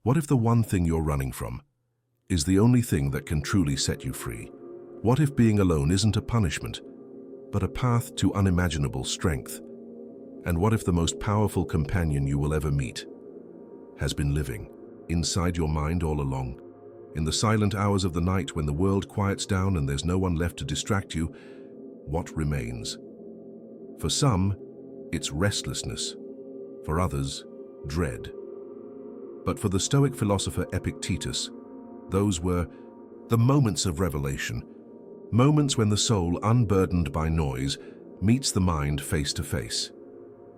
What if the one thing you're running from is the only thing that can truly set you free? What if being alone isn't a punishment, but a path to unimaginable strength? And what if the most powerful companion you will ever meet has been living inside your mind all along? In the silent hours of the night when the world quiets down and there's no one left to distract you, what remains? For some, it's restlessness. For others, dread. But for the Stoic philosopher Epictetus, those were the moments of revelation, moments when the soul, unburdened by noise, meets the mind face to face.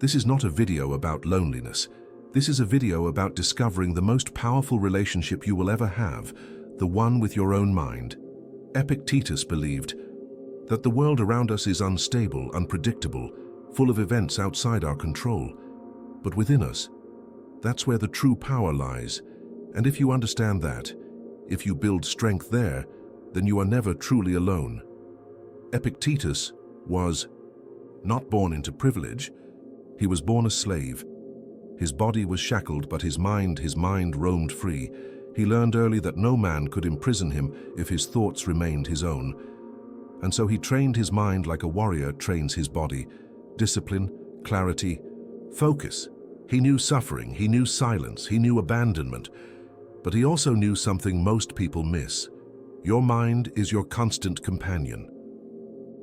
This is not a video about loneliness. This is a video about discovering the most powerful relationship you will ever have, the one with your own mind. Epictetus believed that the world around us is unstable, unpredictable, full of events outside our control. But within us, that's where the true power lies. And if you understand that, if you build strength there, then you are never truly alone. Epictetus was not born into privilege. He was born a slave. His body was shackled, but his mind roamed free. He learned early that no man could imprison him if his thoughts remained his own. And so he trained his mind like a warrior trains his body. Discipline, clarity, focus. He knew suffering, he knew silence, he knew abandonment. But he also knew something most people miss. Your mind is your constant companion.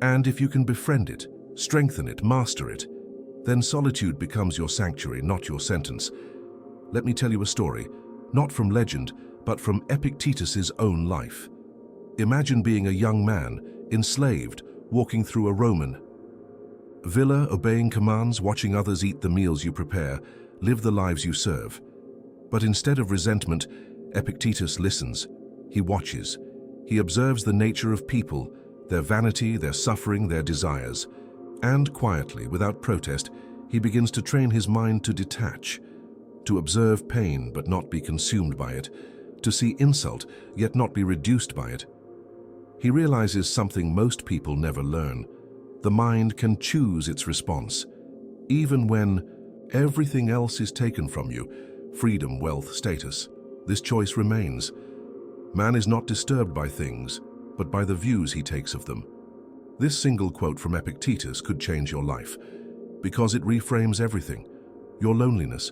And if you can befriend it, strengthen it, master it, then solitude becomes your sanctuary, not your sentence. Let me tell you a story, not from legend, but from Epictetus's own life. Imagine being a young man, enslaved, walking through a Roman villa, obeying commands, watching others eat the meals you prepare, live the lives you serve. But instead of resentment, Epictetus listens. He watches. He observes the nature of people, their vanity, their suffering, their desires. And quietly, without protest, he begins to train his mind to detach, to observe pain but not be consumed by it, to see insult yet not be reduced by it. He realizes something most people never learn. The mind can choose its response, even when everything else is taken from you, freedom, wealth, status. This choice remains. Man is not disturbed by things, but by the views he takes of them. This single quote from Epictetus could change your life, because it reframes everything. Your loneliness.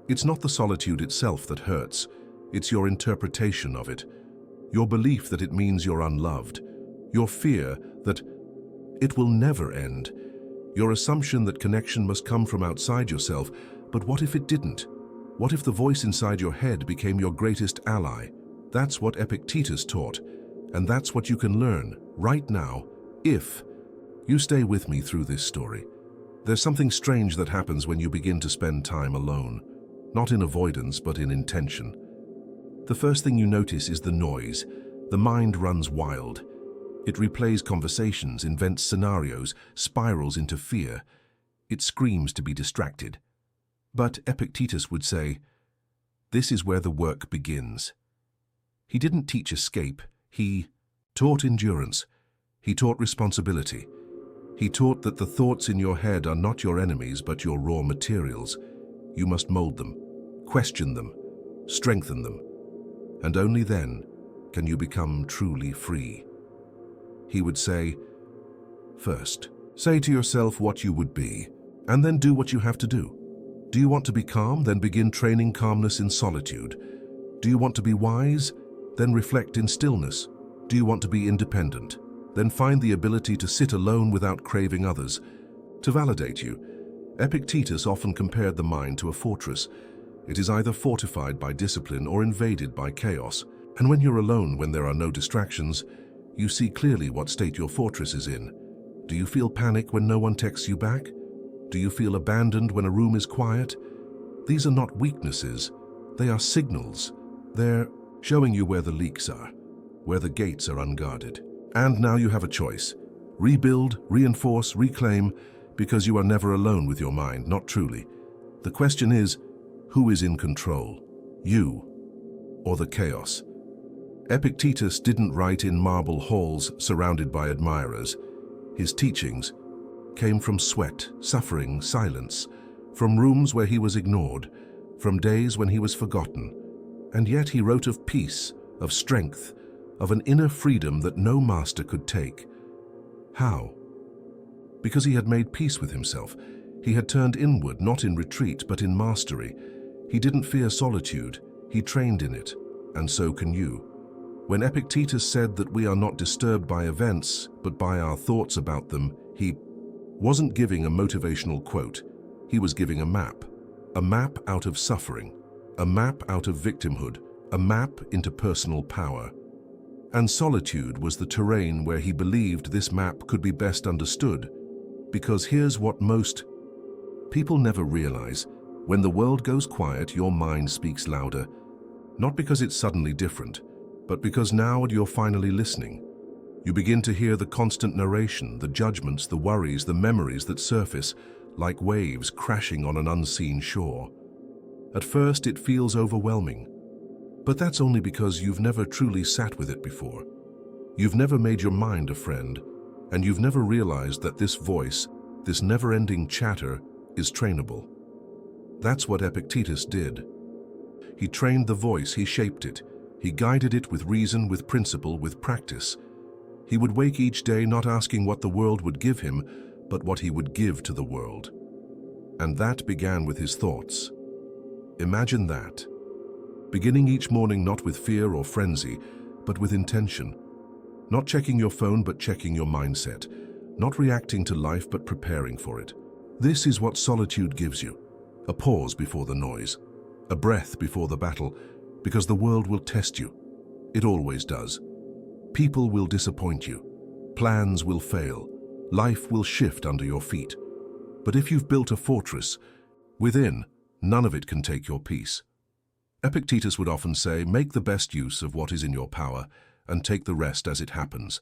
It's not the solitude itself that hurts, it's your interpretation of it. Your belief that it means you're unloved. Your fear that it will never end. Your assumption that connection must come from outside yourself. But what if it didn't? What if the voice inside your head became your greatest ally? That's what Epictetus taught, and that's what you can learn right now if you stay with me through this story. There's something strange that happens when you begin to spend time alone, not in avoidance but in intention. The first thing you notice is the noise. The mind runs wild. It replays conversations, invents scenarios, spirals into fear. It screams to be distracted. But Epictetus would say, this is where the work begins. He didn't teach escape, he taught endurance. He taught responsibility. He taught that the thoughts in your head are not your enemies but your raw materials. You must mold them, question them, strengthen them, and only then can you become truly free. He would say, first, say to yourself what you would be, and then do what you have to do. Do you want to be calm? Then begin training calmness in solitude. Do you want to be wise? Then reflect in stillness. Do you want to be independent? Then find the ability to sit alone without craving others. To validate you, Epictetus often compared the mind to a fortress. It is either fortified by discipline or invaded by chaos. And when you're alone, when there are no distractions, you see clearly what state your fortress is in. Do you feel panic when no one texts you back? Do you feel abandoned when a room is quiet? These are not weaknesses. They are signals. They're showing you where the leaks are, where the gates are unguarded. And now you have a choice. Rebuild, reinforce, reclaim, because you are never alone with your mind, not truly. The question is, who is in control? You or the chaos? Epictetus didn't write in marble halls surrounded by admirers. His teachings came from sweat, suffering, silence, from rooms where he was ignored, from days when he was forgotten. And yet he wrote of peace, of strength, of an inner freedom that no master could take. How? Because he had made peace with himself. He had turned inward, not in retreat, but in mastery. He didn't fear solitude, he trained in it, and so can you. When Epictetus said that we are not disturbed by events, but by our thoughts about them, he wasn't giving a motivational quote. He was giving a map out of suffering, a map out of victimhood, a map into personal power. And solitude was the terrain where he believed this map could be best understood. Because here's what most people never realize. When the world goes quiet, your mind speaks louder. Not because it's suddenly different, but because now you're finally listening. You begin to hear the constant narration, the judgments, the worries, the memories that surface like waves crashing on an unseen shore. At first, it feels overwhelming. But that's only because you've never truly sat with it before. You've never made your mind a friend, and you've never realized that this voice, this never-ending chatter, is trainable. That's what Epictetus did. He trained the voice, he shaped it, he guided it with reason, with principle, with practice. He would wake each day not asking what the world would give him, but what he would give to the world. And that began with his thoughts. Imagine that. Beginning each morning not with fear or frenzy, but with intention. Not checking your phone, but checking your mindset. Not reacting to life, but preparing for it. This is what solitude gives you. A pause before the noise. A breath before the battle, because the world will test you. It always does. People will disappoint you. Plans will fail. Life will shift under your feet. But if you've built a fortress, within, none of it can take your peace. Epictetus would often say, make the best use of what is in your power and take the rest as it happens.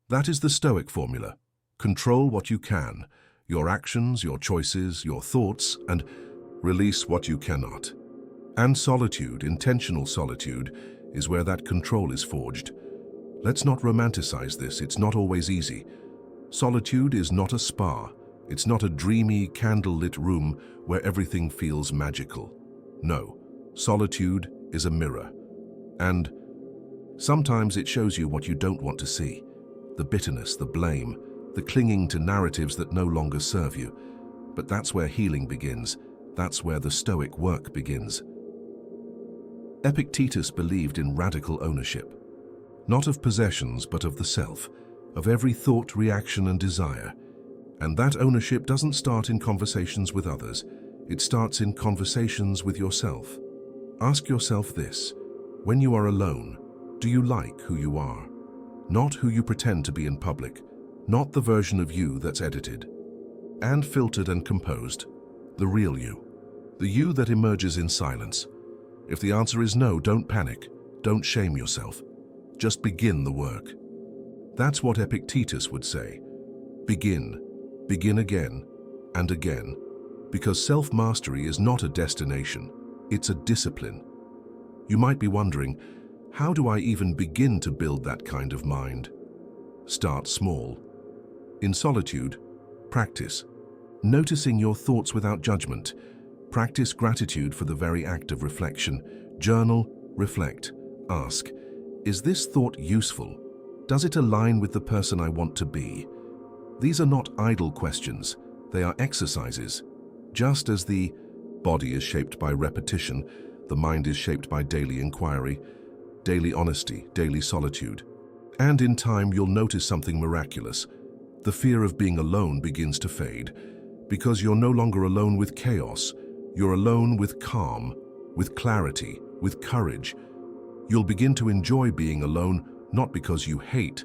That is the Stoic formula. Control what you can, your actions, your choices, your thoughts, and release what you cannot. And solitude, intentional solitude, is where that control is forged. Let's not romanticize this, it's not always easy. Solitude is not a spa. It's not a dreamy, candlelit room where everything feels magical. No, solitude is a mirror. And sometimes it shows you what you don't want to see. The bitterness, the blame, the clinging to narratives that no longer serve you. But that's where healing begins. That's where the Stoic work begins. Epictetus believed in radical ownership. Not of possessions, but of the self, of every thought, reaction, and desire. And that ownership doesn't start in conversations with others. It starts in conversations with yourself. Ask yourself this: when you are alone, do you like who you are? Not who you pretend to be in public, not the version of you that's edited and filtered and composed, the real you, the you that emerges in silence. If the answer is no, don't panic, don't shame yourself. Just begin the work. That's what Epictetus would say. Begin again and again, because self-mastery is not a destination, it's a discipline. You might be wondering, how do I even begin to build that kind of mind? Start small. In solitude, practice. Noticing your thoughts without judgment. Practice gratitude for the very act of reflection. Journal, reflect, ask, is this thought useful? Does it align with the person I want to be? These are not idle questions, they are exercises. Just as the body is shaped by repetition, the mind is shaped by daily inquiry, daily honesty, daily solitude. And in time, you'll notice something miraculous. The fear of being alone begins to fade, because you're no longer alone with chaos. You're alone with calm, with clarity, with courage. You'll begin to enjoy being alone, not because you hate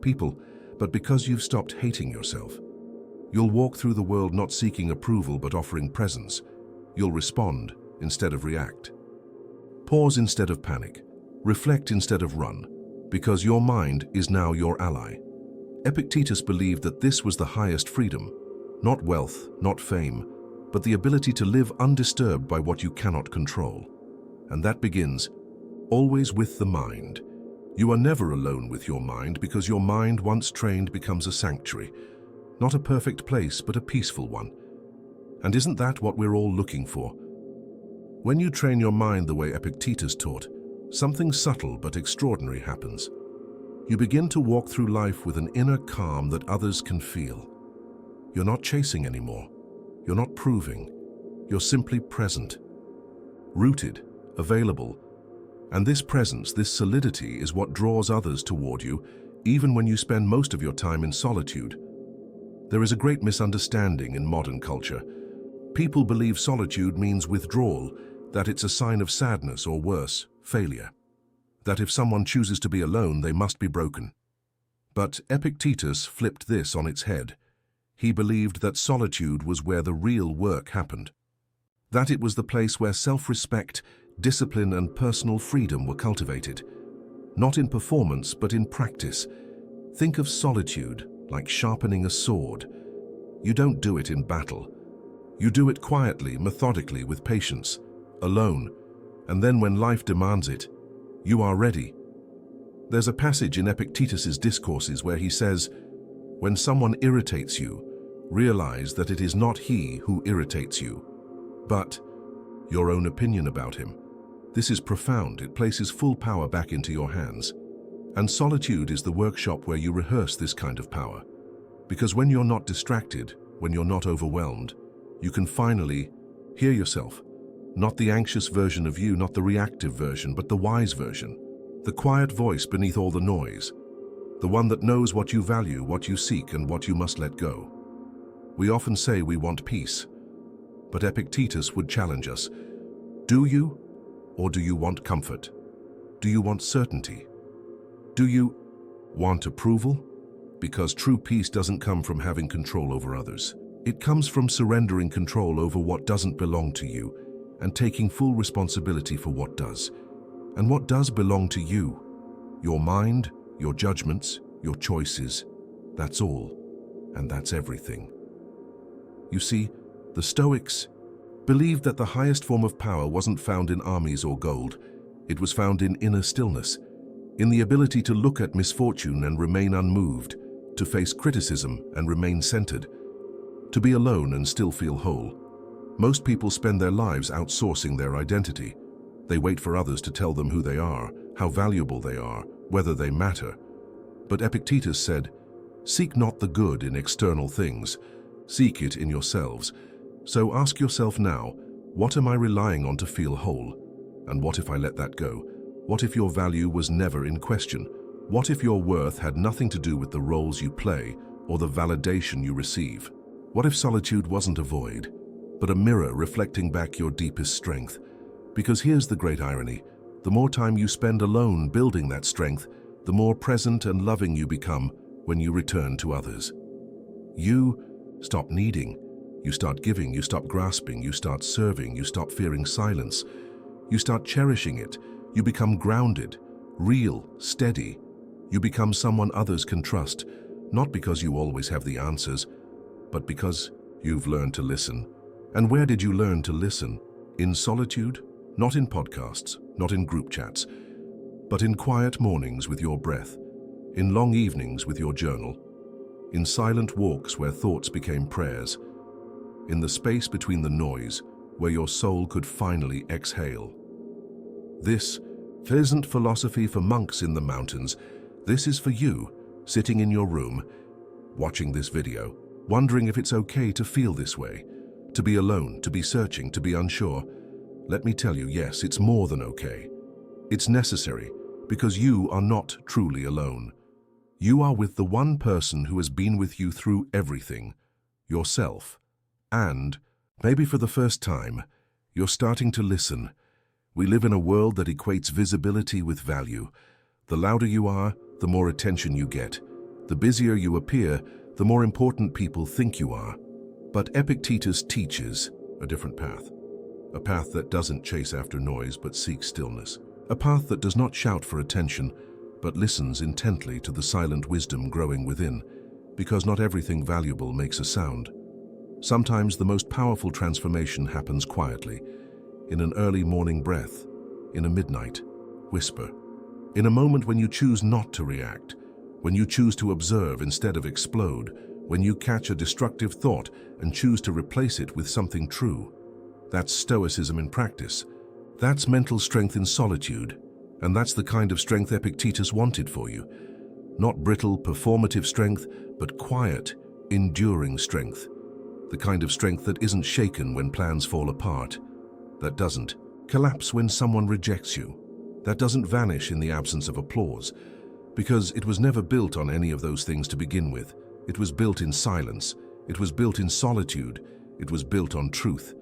people, but because you've stopped hating yourself. You'll walk through the world not seeking approval but offering presence. You'll respond instead of react. Pause instead of panic. Reflect instead of run, because your mind is now your ally. Epictetus believed that this was the highest freedom, not wealth, not fame, but the ability to live undisturbed by what you cannot control. And that begins always with the mind. You are never alone with your mind, because your mind, once trained, becomes a sanctuary. Not a perfect place, but a peaceful one. And isn't that what we're all looking for? When you train your mind the way Epictetus taught, something subtle but extraordinary happens. You begin to walk through life with an inner calm that others can feel. You're not chasing anymore. You're not proving. You're simply present, rooted, available. And this presence, this solidity, is what draws others toward you, even when you spend most of your time in solitude. There is a great misunderstanding in modern culture. People believe solitude means withdrawal, that it's a sign of sadness or worse, failure. That if someone chooses to be alone, they must be broken. But Epictetus flipped this on its head. He believed that solitude was where the real work happened. That it was the place where self-respect, discipline, and personal freedom were cultivated. Not in performance, but in practice. Think of solitude like sharpening a sword. You don't do it in battle. You do it quietly, methodically, with patience, alone, and then when life demands it, you are ready. There's a passage in Epictetus's discourses where he says, "When someone irritates you, realize that it is not he who irritates you, but your own opinion about him." This is profound. It places full power back into your hands. And solitude is the workshop where you rehearse this kind of power. Because when you're not distracted, when you're not overwhelmed, you can finally hear yourself. Not the anxious version of you, not the reactive version, but the wise version. The quiet voice beneath all the noise. The one that knows what you value, what you seek, and what you must let go. We often say we want peace, but Epictetus would challenge us. Do you, or do you want comfort? Do you want certainty? Do you want approval? Because true peace doesn't come from having control over others. It comes from surrendering control over what doesn't belong to you and taking full responsibility for what does. And what does belong to you? Your mind, your judgments, your choices. That's all, and that's everything. You see, the Stoics believed that the highest form of power wasn't found in armies or gold. It was found in inner stillness, in the ability to look at misfortune and remain unmoved, to face criticism and remain centered, to be alone and still feel whole. Most people spend their lives outsourcing their identity. They wait for others to tell them who they are, how valuable they are, whether they matter. But Epictetus said, "Seek not the good in external things, seek it in yourselves." So ask yourself now, what am I relying on to feel whole? And what if I let that go? What if your value was never in question? What if your worth had nothing to do with the roles you play or the validation you receive? What if solitude wasn't a void, but a mirror reflecting back your deepest strength? Because here's the great irony. The more time you spend alone building that strength, the more present and loving you become when you return to others. You stop needing. You start giving, you stop grasping, you start serving, you stop fearing silence. You start cherishing it. You become grounded, real, steady. You become someone others can trust, not because you always have the answers, but because you've learned to listen. And where did you learn to listen? In solitude? Not in podcasts, not in group chats, but in quiet mornings with your breath, in long evenings with your journal, in silent walks where thoughts became prayers, in the space between the noise where your soul could finally exhale. This isn't philosophy for monks in the mountains. This is for you, sitting in your room, watching this video, wondering if it's okay to feel this way, to be alone, to be searching, to be unsure. Let me tell you, yes, it's more than okay. It's necessary, because you are not truly alone. You are with the one person who has been with you through everything, yourself. And, maybe for the first time, you're starting to listen. We live in a world that equates visibility with value. The louder you are, the more attention you get. The busier you appear, the more important people think you are. But Epictetus teaches a different path. A path that doesn't chase after noise but seeks stillness. A path that does not shout for attention, but listens intently to the silent wisdom growing within, because not everything valuable makes a sound. Sometimes the most powerful transformation happens quietly, in an early morning breath, in a midnight whisper, in a moment when you choose not to react, when you choose to observe instead of explode, when you catch a destructive thought and choose to replace it with something true. That's Stoicism in practice, That's mental strength in solitude, and that's the kind of strength Epictetus wanted for you. Not brittle, performative strength, but quiet, enduring strength. The kind of strength that isn't shaken when plans fall apart, that doesn't collapse when someone rejects you, that doesn't vanish in the absence of applause, because it was never built on any of those things to begin with. It was built in silence, it was built in solitude, it was built on truth.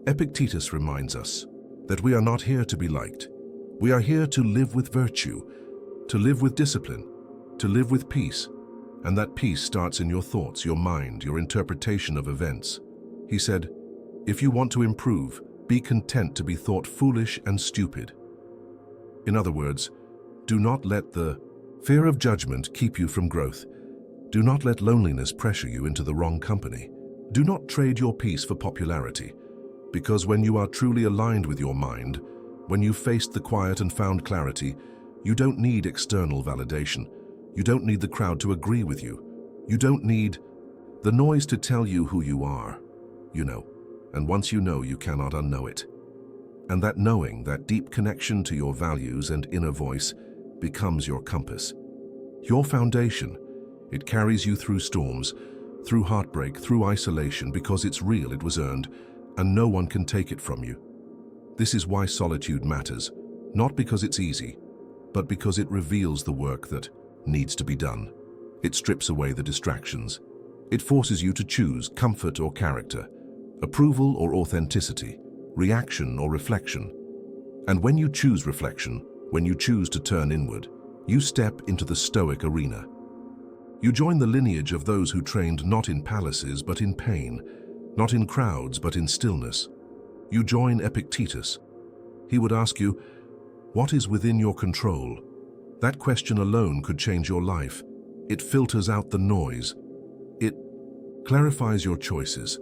Epictetus reminds us that we are not here to be liked. We are here to live with virtue, to live with discipline, to live with peace, and that peace starts in your thoughts, your mind, your interpretation of events. He said, if you want to improve, be content to be thought foolish and stupid. In other words, do not let the fear of judgment keep you from growth. Do not let loneliness pressure you into the wrong company. Do not trade your peace for popularity, because when you are truly aligned with your mind, when you faced the quiet and found clarity, you don't need external validation. You don't need the crowd to agree with you. You don't need the noise to tell you who you are. You know, and once you know, you cannot unknow it. And that knowing, that deep connection to your values and inner voice, becomes your compass. Your foundation. It carries you through storms, through heartbreak, through isolation, because it's real, it was earned, and no one can take it from you. This is why solitude matters, not because it's easy, but because it reveals the work that needs to be done. It strips away the distractions. It forces you to choose comfort or character, approval or authenticity, reaction or reflection. And when you choose reflection, when you choose to turn inward, you step into the Stoic arena. You join the lineage of those who trained not in palaces but in pain, not in crowds but in stillness. You join Epictetus. He would ask you, what is within your control? That question alone could change your life. It filters out the noise. It clarifies your choices.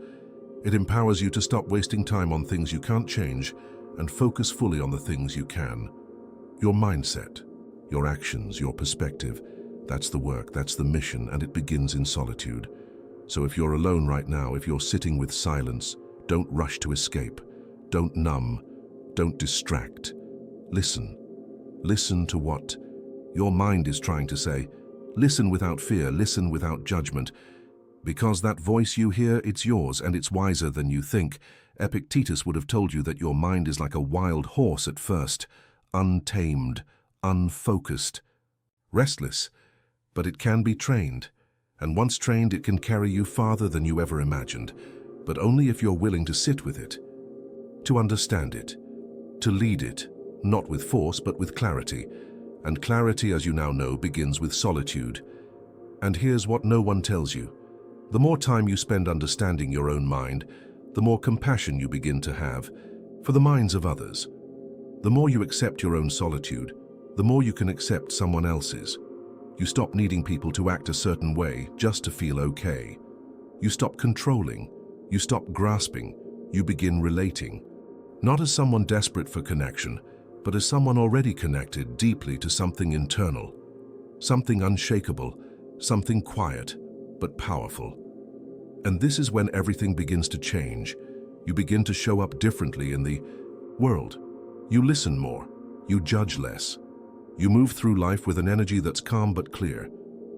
It empowers you to stop wasting time on things you can't change and focus fully on the things you can. Your mindset, your actions, your perspective, that's the work, that's the mission, and it begins in solitude. So if you're alone right now, if you're sitting with silence, don't rush to escape. Don't numb. Don't distract. Listen. Listen to what your mind is trying to say. Listen without fear. Listen without judgment. Because that voice you hear, it's yours, and it's wiser than you think. Epictetus would have told you that your mind is like a wild horse at first, untamed, unfocused, restless, but it can be trained. And once trained, it can carry you farther than you ever imagined, but only if you're willing to sit with it, to understand it, to lead it, not with force, but with clarity. And clarity, as you now know, begins with solitude. And here's what no one tells you. The more time you spend understanding your own mind, the more compassion you begin to have for the minds of others. The more you accept your own solitude, the more you can accept someone else's. You stop needing people to act a certain way just to feel okay. You stop controlling. You stop grasping. You begin relating. Not as someone desperate for connection, but as someone already connected deeply to something internal, something unshakable, something quiet, but powerful. And this is when everything begins to change. You begin to show up differently in the world. You listen more. You judge less. You move through life with an energy that's calm but clear.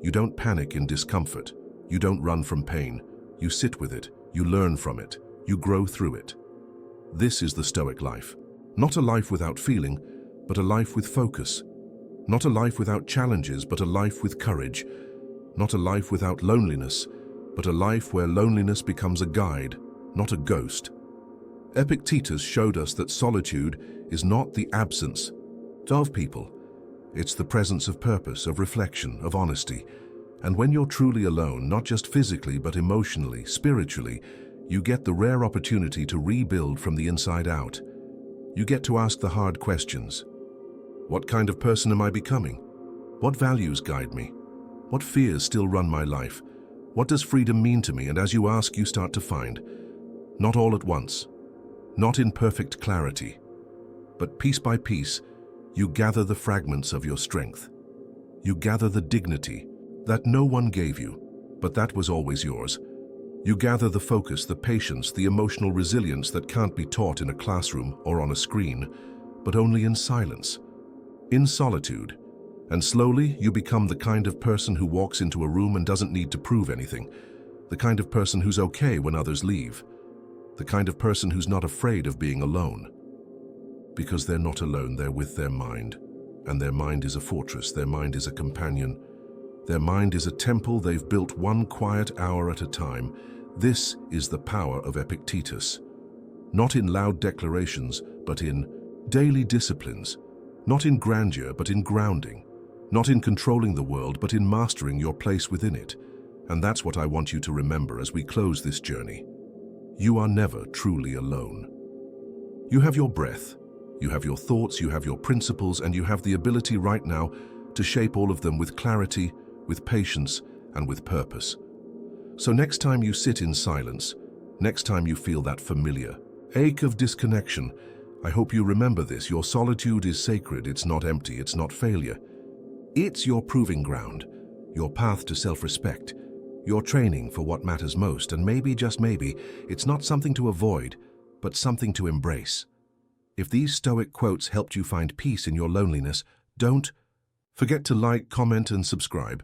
You don't panic in discomfort. You don't run from pain. You sit with it. You learn from it. You grow through it. This is the Stoic life. Not a life without feeling, but a life with focus. Not a life without challenges, but a life with courage. Not a life without loneliness, but a life where loneliness becomes a guide, not a ghost. Epictetus showed us that solitude is not the absence of people. It's the presence of purpose, of reflection, of honesty. And when you're truly alone, not just physically, but emotionally, spiritually, you get the rare opportunity to rebuild from the inside out. You get to ask the hard questions. What kind of person am I becoming? What values guide me? What fears still run my life? What does freedom mean to me? And as you ask, you start to find. Not all at once, not in perfect clarity, but piece by piece, you gather the fragments of your strength. You gather the dignity that no one gave you, but that was always yours. You gather the focus, the patience, the emotional resilience that can't be taught in a classroom or on a screen, but only in silence, in solitude. And slowly, you become the kind of person who walks into a room and doesn't need to prove anything, the kind of person who's okay when others leave, the kind of person who's not afraid of being alone. Because they're not alone, they're with their mind. And their mind is a fortress, their mind is a companion. Their mind is a temple they've built one quiet hour at a time. This is the power of Epictetus. Not in loud declarations, but in daily disciplines. Not in grandeur, but in grounding. Not in controlling the world, but in mastering your place within it. And that's what I want you to remember as we close this journey. You are never truly alone. You have your breath, you have your thoughts, you have your principles, and you have the ability right now to shape all of them with clarity, with patience, and with purpose. So next time you sit in silence, next time you feel that familiar ache of disconnection, I hope you remember this. Your solitude is sacred, it's not empty, it's not failure. It's your proving ground, your path to self-respect, your training for what matters most, and maybe, just maybe, it's not something to avoid, but something to embrace. If these Stoic quotes helped you find peace in your loneliness, don't forget to like, comment, and subscribe.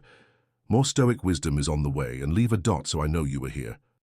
More Stoic wisdom is on the way, and leave a dot so I know you were here.